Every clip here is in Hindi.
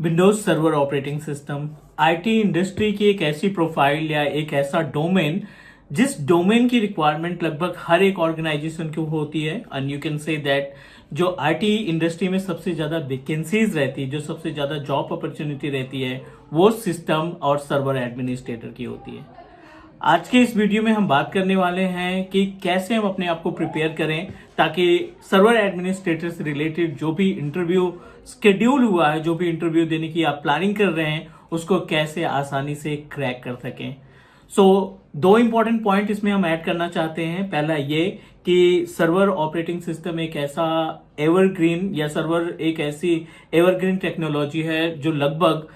Windows server operating system IT industry की एक ऐसी प्रोफाइल या एक ऐसा डोमेन जिस डोमेन की रिक्वायरमेंट लगभग हर एक ऑर्गेनाइजेशन को होती है। And you can say that जो आईटी इंडस्ट्री में सबसे ज्यादा वैकेंसीज रहती है, जो सबसे ज्यादा जॉब अपॉर्चुनिटी रहती है, वो सिस्टम और सर्वर एडमिनिस्ट्रेटर की होती है। आज के इस वीडियो में हम बात करने वाले हैं कि कैसे हम अपने आप को प्रिपेयर करें ताकि सर्वर एडमिनिस्ट्रेटर से रिलेटेड जो भी इंटरव्यू स्केड्यूल हुआ है, जो भी इंटरव्यू देने की आप प्लानिंग कर रहे हैं, उसको कैसे आसानी से क्रैक कर सकें। दो इंपॉर्टेंट पॉइंट इसमें हम ऐड करना चाहते हैं। पहला ये कि सर्वर ऑपरेटिंग सिस्टम एक ऐसा एवरग्रीन या सर्वर एक ऐसी एवरग्रीन टेक्नोलॉजी है जो लगभग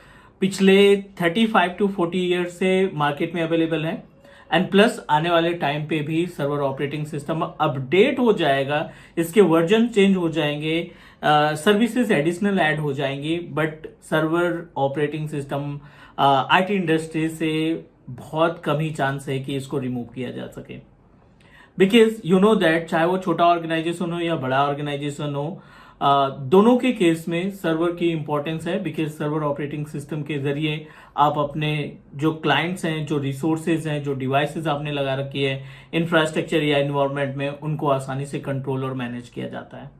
पिछले 35 टू 40 ईयर से मार्केट में अवेलेबल है। एंड प्लस आने वाले टाइम पे भी सर्वर ऑपरेटिंग सिस्टम अपडेट हो जाएगा, इसके वर्जन चेंज हो जाएंगे, सर्विसेज एडिशनल ऐड हो जाएंगी, but server operating system IT industry से बहुत कम ही चांस है कि इसको रिमूव किया जा सके। बिकॉज यू नो दैट चाहे वो छोटा ऑर्गेनाइजेशन हो या बड़ा ऑर्गेनाइजेशन हो, दोनों के केस में सर्वर की इंपॉर्टेंस है। बिकॉज सर्वर ऑपरेटिंग सिस्टम के जरिए आप अपने जो क्लाइंट्स हैं, जो रिसोर्सेज हैं, जो डिवाइसेस आपने लगा रखी है इंफ्रास्ट्रक्चर या इन्वायरमेंट में, उनको आसानी से कंट्रोल और मैनेज किया जाता है।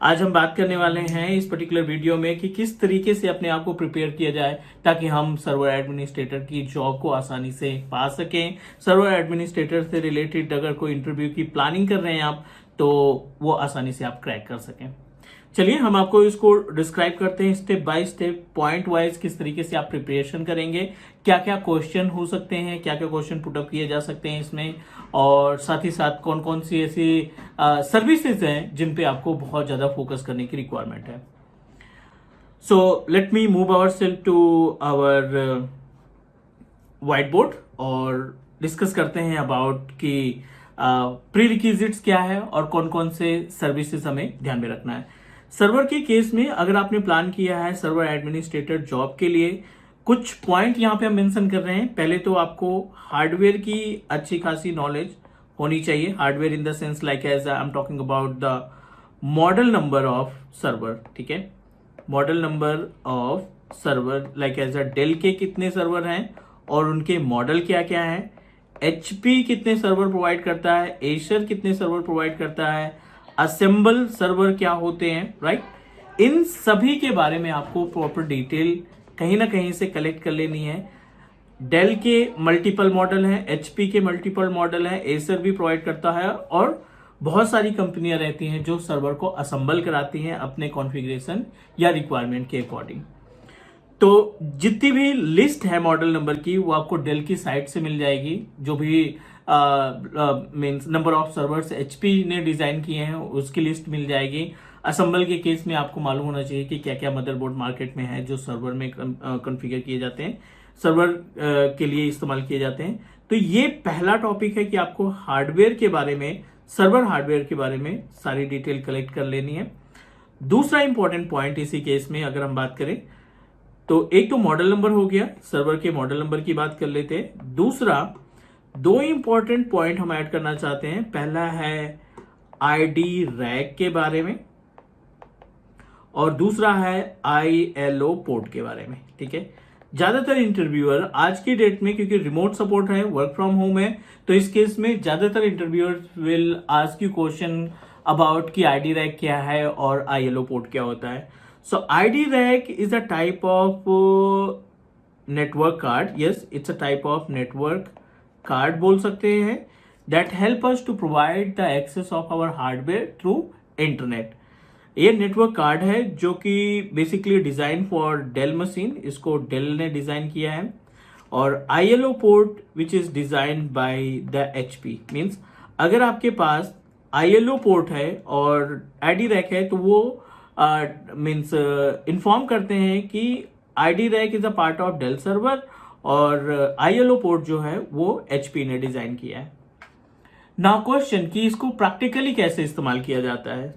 आज हम बात करने वाले हैं इस पर्टिकुलर वीडियो में कि किस तरीके से अपने आप को प्रिपेयर किया जाए ताकि हम सर्वर एडमिनिस्ट्रेटर की जॉब को आसानी से पा सकें। सर्वर एडमिनिस्ट्रेटर से रिलेटेड अगर कोई इंटरव्यू की प्लानिंग कर रहे हैं आप, तो वो आसानी से आप क्रैक कर सकें। चलिए हम आपको इसको डिस्क्राइब करते हैं step by step, point wise किस तरीके से आप प्रिपरेशन करेंगे, क्या क्या क्वेश्चन हो सकते हैं, क्या क्या क्वेश्चन पुटअप किए जा सकते हैं इसमें, और साथ ही साथ कौन कौन सी ऐसी सर्विसेज हैं जिन पे आपको बहुत ज्यादा फोकस करने की रिक्वायरमेंट है। So let me move ourself to our white board और डिस्कस करते हैं अबाउट कि प्री रिक्विजिट्स क्या है और कौन कौन से सर्विसेज हमें ध्यान में रखना है। सर्वर के केस में अगर आपने प्लान किया है सर्वर एडमिनिस्ट्रेटर जॉब के लिए, कुछ पॉइंट यहां पे हम मेंशन कर रहे हैं। पहले तो आपको हार्डवेयर की अच्छी खासी नॉलेज होनी चाहिए। Hardware in the sense like as I am talking about the model number of server, ठीक है। Model number of server like as a Dell के कितने सर्वर हैं और उनके मॉडल क्या क्या है, एचपी कितने सर्वर प्रोवाइड करता है, एशर कितने सर्वर प्रोवाइड करता है, असेंबल सर्वर क्या होते हैं, राइट। इन सभी के बारे में आपको प्रॉपर डिटेल कहीं ना कहीं से कलेक्ट कर लेनी है। डेल के मल्टीपल मॉडल हैं, एचपी के मल्टीपल मॉडल हैं, एसर भी प्रोवाइड करता है, और बहुत सारी कंपनियां रहती हैं जो सर्वर को असेंबल कराती हैं अपने कॉन्फ़िगरेशन या रिक्वायरमेंट के अकॉर्डिंग। तो जितनी भी लिस्ट है मॉडल नंबर की वो आपको डेल की साइट से मिल जाएगी। जो भी means number of servers HP ने डिजाइन किए हैं उसकी लिस्ट मिल जाएगी। असेंबल के केस में आपको मालूम होना चाहिए कि क्या क्या मदरबोर्ड मार्केट में है जो सर्वर में कॉन्फ़िगर किए जाते हैं, सर्वर के लिए इस्तेमाल किए जाते हैं। तो ये पहला टॉपिक है कि आपको हार्डवेयर के बारे में, सर्वर हार्डवेयर के बारे में सारी डिटेल कलेक्ट कर लेनी है। दूसरा इंपॉर्टेंट पॉइंट इसी केस में अगर हम बात करें तो एक तो मॉडल नंबर हो गया, सर्वर के मॉडल नंबर की बात कर लेते हैं। दूसरा दो इंपॉर्टेंट पॉइंट हम ऐड करना चाहते हैं। पहला है आईडी रैक के बारे में और दूसरा है आईएलओ पोर्ट के बारे में, ठीक है। ज्यादातर इंटरव्यूअर आज की डेट में, क्योंकि रिमोट सपोर्ट है, वर्क फ्रॉम होम है, तो इस केस में ज्यादातर interviewer will ask you question about कि आईडी रैक क्या है और आईएलओ पोर्ट क्या होता है। So iDRAC is a type of network card, yes it's a type of network card बोल सकते हैं, that help us to provide the access of our hardware through internet. ये नेटवर्क कार्ड है जो कि basically design for Dell machine, इसको डेल ने डिजाइन किया है। और ILO port which is design by the HP, means अगर आपके पास आईएलओ पोर्ट है और आईडी रैक है तो वो मीन्स इन्फॉर्म करते हैं कि iDRAC is a part of Dell server और आईएलओ पोर्ट जो है वो एचपी ने डिजाइन किया है। नाउ क्वेश्चन कि इसको प्रैक्टिकली कैसे इस्तेमाल किया जाता है।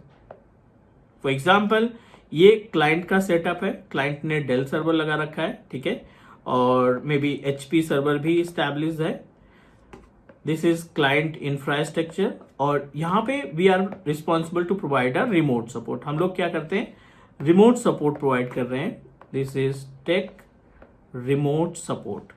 फॉर एग्जांपल ये क्लाइंट का सेटअप है, क्लाइंट ने डेल सर्वर लगा रखा है, ठीक है, और मे बी एचपी सर्वर भी इस्टेब्लिश है। दिस इज क्लाइंट इंफ्रास्ट्रक्चर और यहाँ पे we are responsible to provide a remote support. हम लोग क्या करते हैं, रिमोट सपोर्ट प्रोवाइड कर रहे हैं This is tech remote support.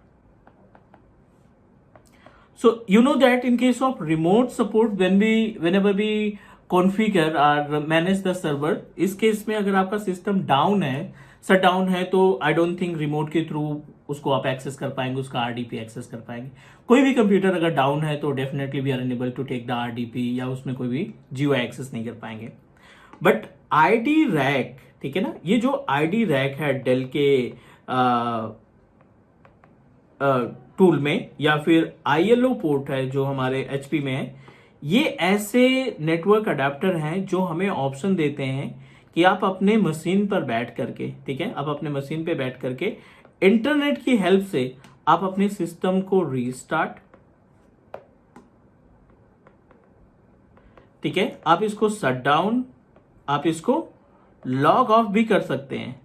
So you know that in case of remote support, whenever we configure or manage the server, इस केस में अगर आपका सिस्टम डाउन है, शट डाउन है, तो आई डोंट थिंक रिमोट के थ्रू उसको आप एक्सेस कर पाएंगे, उसका आरडीपी एक्सेस कर पाएंगे. कोई भी कंप्यूटर अगर डाउन है तो definitely we are unable to take the RDP, या उसमें कोई भी जीयूआई एक्सेस नहीं कर पाएंगे. बट आईडी रैक, ठीक है ना, ये जो आईडी रैक है डेल के टूल में, या फिर आईएलओ पोर्ट है जो हमारे एचपी में है, ये ऐसे नेटवर्क अडेप्टर हैं जो हमें ऑप्शन देते हैं कि आप अपने मशीन पर बैठ करके, ठीक है, आप अपने मशीन पे बैठ करके इंटरनेट की हेल्प से आप अपने सिस्टम को रीस्टार्ट, ठीक है, आप इसको शट डाउन, आप इसको लॉग ऑफ भी कर सकते हैं.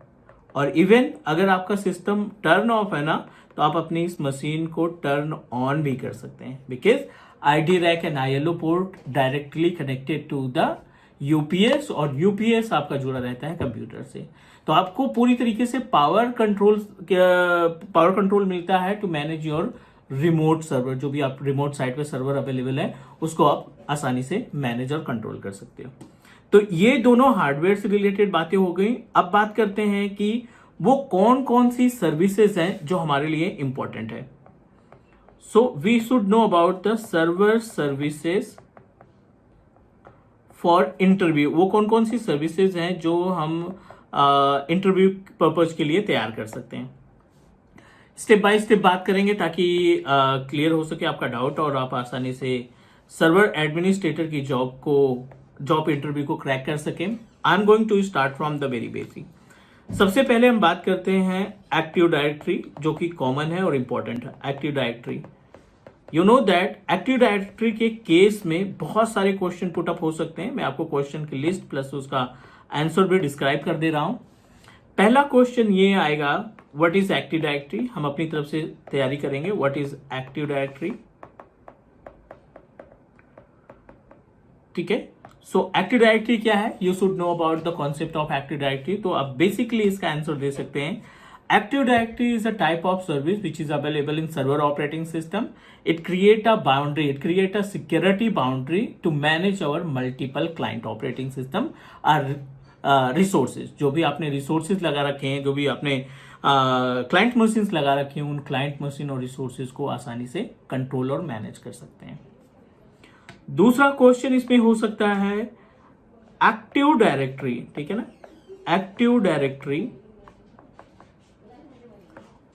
और इवन अगर आपका सिस्टम टर्न ऑफ है ना, तो आप अपनी इस मशीन को टर्न ऑन भी कर सकते हैं, because iDRAC and ILO port directly connected to the UPS, और यूपीएस आपका जुड़ा रहता है कंप्यूटर से. तो आपको पूरी तरीके से पावर कंट्रोल मिलता है to manage your remote server. जो भी आप रिमोट साइट पे सर्वर अवेलेबल है, उसको आप आसानी से मैनेज और कंट्रोल कर सकते हो. तो ये दोनों हार्डवेयर से रिलेटेड बातें हो गई. अब बात करते हैं कि वो कौन कौन सी सर्विसेज हैं जो हमारे लिए इंपॉर्टेंट है. So we should know about the server services for interview. वो कौन कौन सी सर्विसेज हैं जो हम इंटरव्यू पर्पज के लिए तैयार कर सकते हैं. स्टेप बाय स्टेप बात करेंगे ताकि क्लियर हो सके आपका डाउट, और आप आसानी से सर्वर एडमिनिस्ट्रेटर की जॉब इंटरव्यू को क्रैक कर सकें. I am going to start from the very basic. सबसे पहले हम बात करते हैं एक्टिव डायरेक्टरी, जो कि कॉमन है और इंपॉर्टेंट है. Active directory, you know that active directory के केस में बहुत सारे क्वेश्चन पुट अप हो सकते हैं. मैं आपको क्वेश्चन की लिस्ट प्लस उसका आंसर भी डिस्क्राइब कर दे रहा हूं. पहला क्वेश्चन ये आएगा, व्हाट इज एक्टिव डायरेक्टरी. हम अपनी तरफ से तैयारी करेंगे. व्हाट इज एक्टिव डायरेक्टरी, ठीक है. सो एक्टिव डायरेक्टरी क्या है, you should know about the concept of active directory. तो आप बेसिकली इसका आंसर दे सकते हैं. Active directory is a type of service which is available in server operating system. It create a boundary, it create a security boundary to manage our multiple client operating system और रिसोर्सेज. जो भी आपने रिसोर्सेज लगा रखे हैं, जो भी आपने क्लाइंट मशीन्स लगा रखे हैं, उन क्लाइंट मशीन और रिसोर्सेज को आसानी से कंट्रोल और मैनेज कर सकते हैं. दूसरा क्वेश्चन इसमें हो सकता है एक्टिव डायरेक्टरी, ठीक है ना, active directory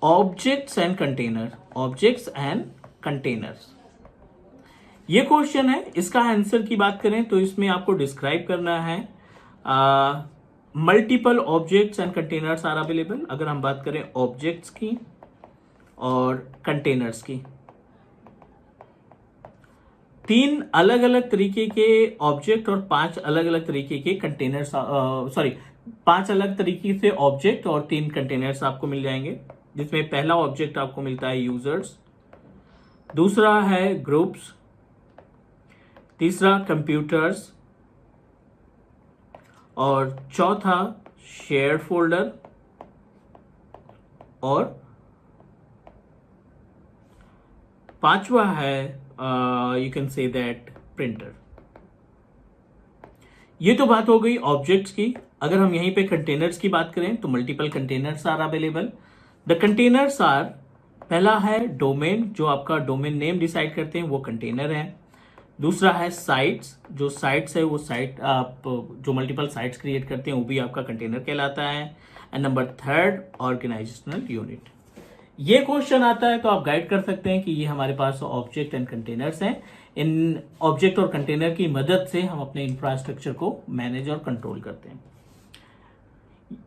objects and container, objects and containers. ये क्वेश्चन है. इसका आंसर की बात करें तो इसमें आपको डिस्क्राइब करना है multiple objects and containers are available. अगर हम बात करें ऑब्जेक्ट्स की और कंटेनर्स की, 3 अलग अलग तरीके के ऑब्जेक्ट और 5 अलग अलग तरीके के कंटेनर्स, 5 अलग तरीके से ऑब्जेक्ट और 3 कंटेनर्स आपको मिल जाएंगे. जिसमें पहला ऑब्जेक्ट आपको मिलता है यूजर्स, दूसरा है ग्रुप्स, तीसरा कंप्यूटर्स, और चौथा शेयर फोल्डर, और पांचवा है you can say that printer. ये तो बात हो गई ऑब्जेक्ट्स की. अगर हम यहीं पे कंटेनर्स की बात करें तो multiple containers are available. The containers are, पहला है डोमेन, जो आपका डोमेन नेम डिसाइड करते हैं वो कंटेनर है. दूसरा है साइट्स, जो साइट्स है वो साइट आप जो मल्टीपल साइट्स क्रिएट करते हैं वो भी आपका कंटेनर कहलाता है. And number 3 organisational unit. ये क्वेश्चन आता है तो आप गाइड कर सकते हैं कि ये हमारे पास ऑब्जेक्ट एंड कंटेनर्स हैं. इन ऑब्जेक्ट और कंटेनर की मदद से हम अपने इंफ्रास्ट्रक्चर को मैनेज और कंट्रोल करते हैं.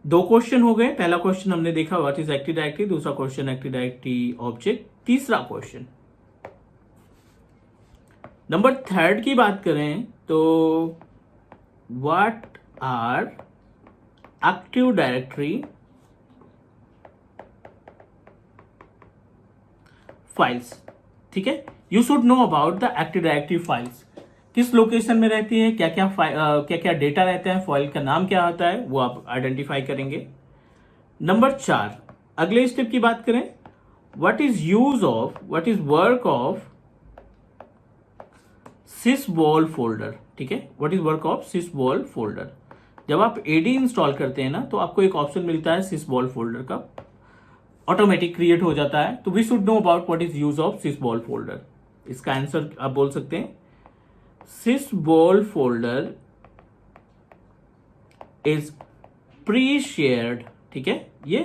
2 क्वेश्चन हो गए. पहला क्वेश्चन हमने देखा व्हाट इज एक्टिव डायरेक्टरी, दूसरा क्वेश्चन एक्टिव डायरेक्टरी ऑब्जेक्ट. तीसरा क्वेश्चन नंबर 3 की बात करें तो what are active directory files. ठीक है, you should know about the active directory files. किस लोकेशन में रहती है, क्या क्या डेटा रहता है, फाइल का नाम क्या होता है, वो आप आइडेंटिफाई करेंगे. नंबर 4, अगले स्टेप की बात करें, what is work of sysvol folder. ठीक है, what is work of sysvol folder. जब आप एडी इंस्टॉल करते हैं ना, तो आपको एक ऑप्शन मिलता है sysvol फोल्डर का, ऑटोमेटिक क्रिएट हो जाता है। तो we should know about what is use of sysvol folder. इसका आंसर आप बोल सकते हैं, sysvol folder is pre shared. ठीक है, ये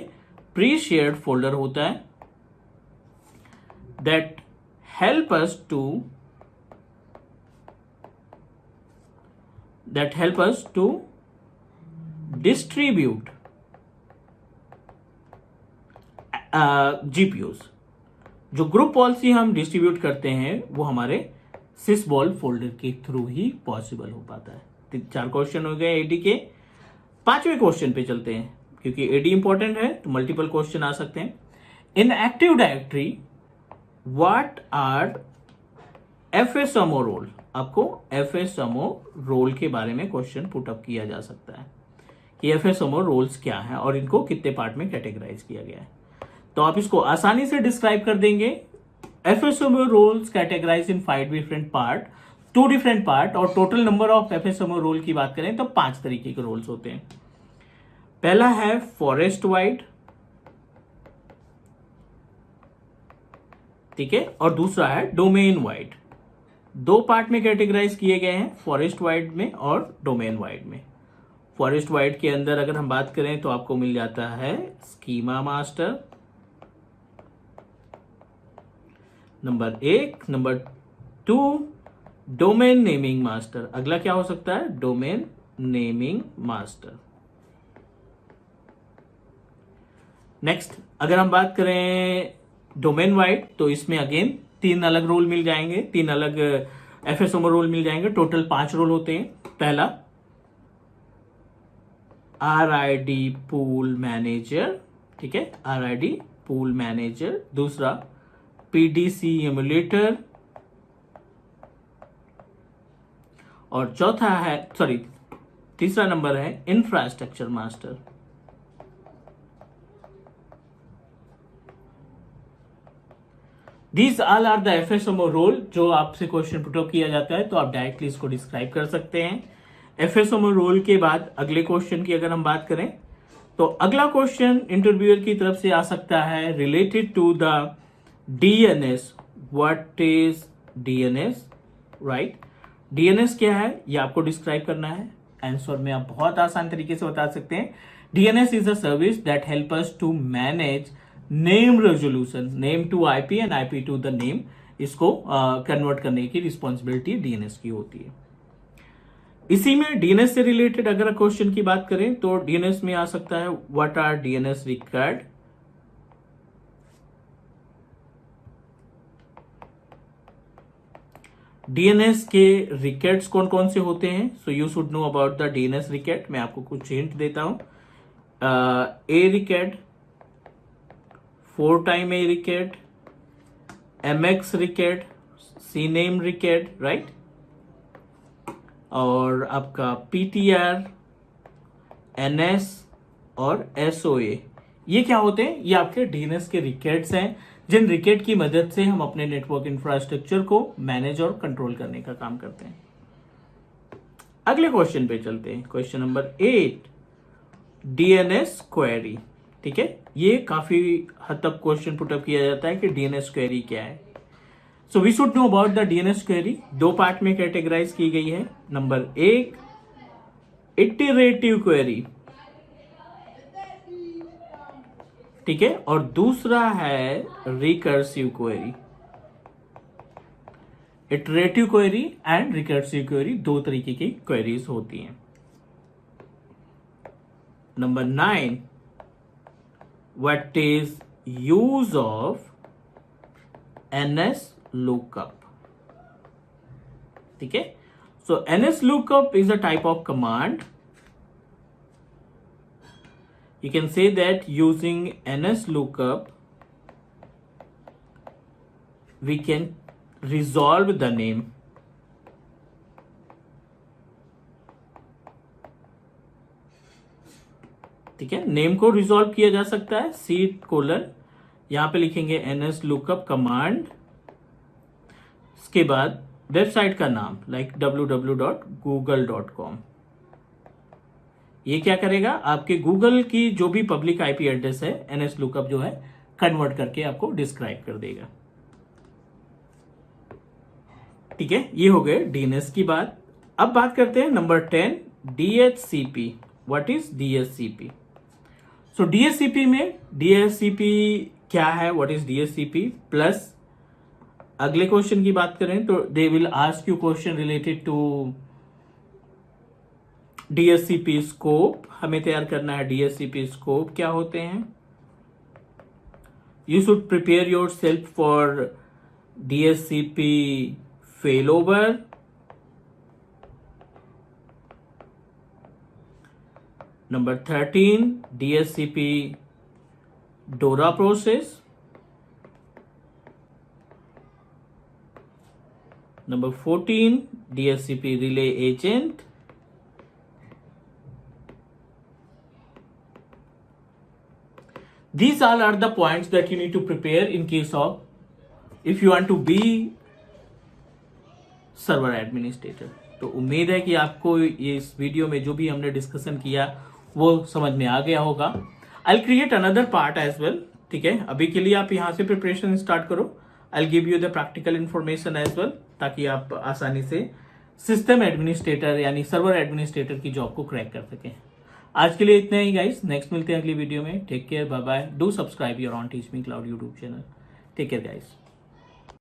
प्री शेयर्ड फोल्डर होता है that help us to distribute GPUs. जो ग्रुप पॉलिसी हम डिस्ट्रीब्यूट करते हैं वो हमारे sysvol फोल्डर के थ्रू ही पॉसिबल हो पाता है। 4 क्वेश्चन हो गए एडी के। 5वें क्वेश्चन पे चलते हैं, क्योंकि एडी इंपॉर्टेंट है तो मल्टीपल क्वेश्चन आ सकते हैं। In active directory what are FSMO role. आपको एफएसएमओ रोल के बारे में क्वेश्चन पुट अप किया जा सकता है कि एफएसएमओ रोल्स क्या हैं और इनको कितने पार्ट में कैटेगराइज किया गया है। तो आप इसको आसानी से डिस्क्राइब कर देंगे। एफएसएमओ रोल्स कैटेगराइज इन 5 डिफरेंट पार्ट, 2 डिफरेंट पार्ट, और टोटल नंबर ऑफ एफएसएमओ रोल की बात करें तो 5 तरीके के रोल्स होते हैं। पहला है फॉरेस्ट वाइड, ठीक है, और दूसरा है डोमेन वाइड। 2 पार्ट में कैटेगराइज किए गए हैं, फॉरेस्ट वाइड में और डोमेन वाइड में। फॉरेस्ट वाइड के अंदर अगर हम बात करें तो आपको मिल जाता है schema master, number 1। Number 2 domain naming master. अगला क्या हो सकता है, डोमेन नेमिंग मास्टर। नेक्स्ट अगर हम बात करें डोमेन वाइड, तो इसमें अगेन 3 अलग रोल मिल जाएंगे, 3 अलग एफएसएमओ रोल मिल जाएंगे। टोटल 5 रोल होते हैं। पहला आरआईडी पूल मैनेजर, ठीक है, आरआईडी पूल मैनेजर। दूसरा पीडीसी एमुलेटर, और चौथा है, तीसरा नंबर है infrastructure master. These all are the FSMO role जो आपसे क्वेश्चन पुट अप किया जाता है, तो आप डायरेक्टली इसको डिस्क्राइब कर सकते हैं। एफएसएमओ रोल के बाद अगले क्वेश्चन की अगर हम बात करें, तो अगला क्वेश्चन इंटरव्यूअर की तरफ से आ सकता है related to the DNS. What is DNS, right. DNS क्या है ये आपको डिस्क्राइब करना है। आंसर में आप बहुत आसान तरीके से बता सकते हैं, DNS is a service that help us to manage name resolution, name to IP and IP to the name. इसको कन्वर्ट करने की रिस्पॉन्सिबिलिटी डीएनएस की होती है। इसी में डीएनएस से रिलेटेड अगर क्वेश्चन की बात करें तो डीएनएस में आ सकता है what are DNS required. DNS के रिकेट्स कौन कौन से होते हैं, so you should know about the DNS record. मैं आपको कुछ हिंट देता हूं। A record, 4 time A record, MX record, CNAME record, right, और आपका पीटीआर, एनएस और एसओए। ये क्या होते हैं, ये आपके डीएनएस के रिकेट्स हैं, जिन रिकेट की मदद से हम अपने नेटवर्क इंफ्रास्ट्रक्चर को मैनेज और कंट्रोल करने का काम करते हैं। अगले क्वेश्चन पे चलते हैं, क्वेश्चन नंबर 8, डीएनएस क्वेरी। ठीक है, ये काफी हद तक क्वेश्चन पुटअप किया जाता है कि डीएनएस क्वेरी क्या है। So we should know about the DNS query. 2 part में कैटेगराइज की गई है। नंबर 1 इटरेटिव क्वेरी, ठीक है, और दूसरा है recursive query. Iterative query and recursive query 2 तरीके की क्वेरीज होती हैं। Number 9, what is use of NS lookup. ठीक है, so NS lookup is a type of command. You can say that using NS lookup we can resolve the name. ठीक है, नेम को रिजॉल्व किया जा सकता है, सी कोलन, यहां पे लिखेंगे ns lookup कमांड, इसके बाद वेबसाइट का नाम लाइक www.google.com। ये क्या करेगा, आपके गूगल की जो भी पब्लिक आईपी एड्रेस है ns lookup जो है कन्वर्ट करके आपको डिस्क्राइब कर देगा। ठीक है, ये हो गए डीएनएस की बात। अब बात करते हैं number 10, DHCP। What is DHCP? So DHCP में DHCP क्या है, व्हाट इज DHCP प्लस अगले क्वेश्चन की बात करें तो they will ask you question related to DHCP scope. हमें तैयार करना है DHCP स्कोप क्या होते हैं। You should prepare yourself for DHCP failover। Number 13, DHCP DORA process। Number 14, DHCP relay agent। These all are the points that you need to prepare in case of if you want to be server administrator. तो उम्मीद है कि आपको इस वीडियो में जो भी हमने डिस्कशन किया वो समझ में आ गया होगा। I create another part as well. ठीक है, अभी के लिए आप यहां से प्रिपरेशन स्टार्ट करो। I give you the practical information as well, ताकि आप आसानी से सिस्टम एडमिनिस्ट्रेटर यानी सर्वर एडमिनिस्ट्रेटर की जॉब को क्रैक कर सकें। आज के लिए इतना ही गाइस, नेक्स्ट मिलते हैं अगली वीडियो में। Take care, bye bye, do subscribe your own Teach Me Cloud YouTube channel. Take care guys.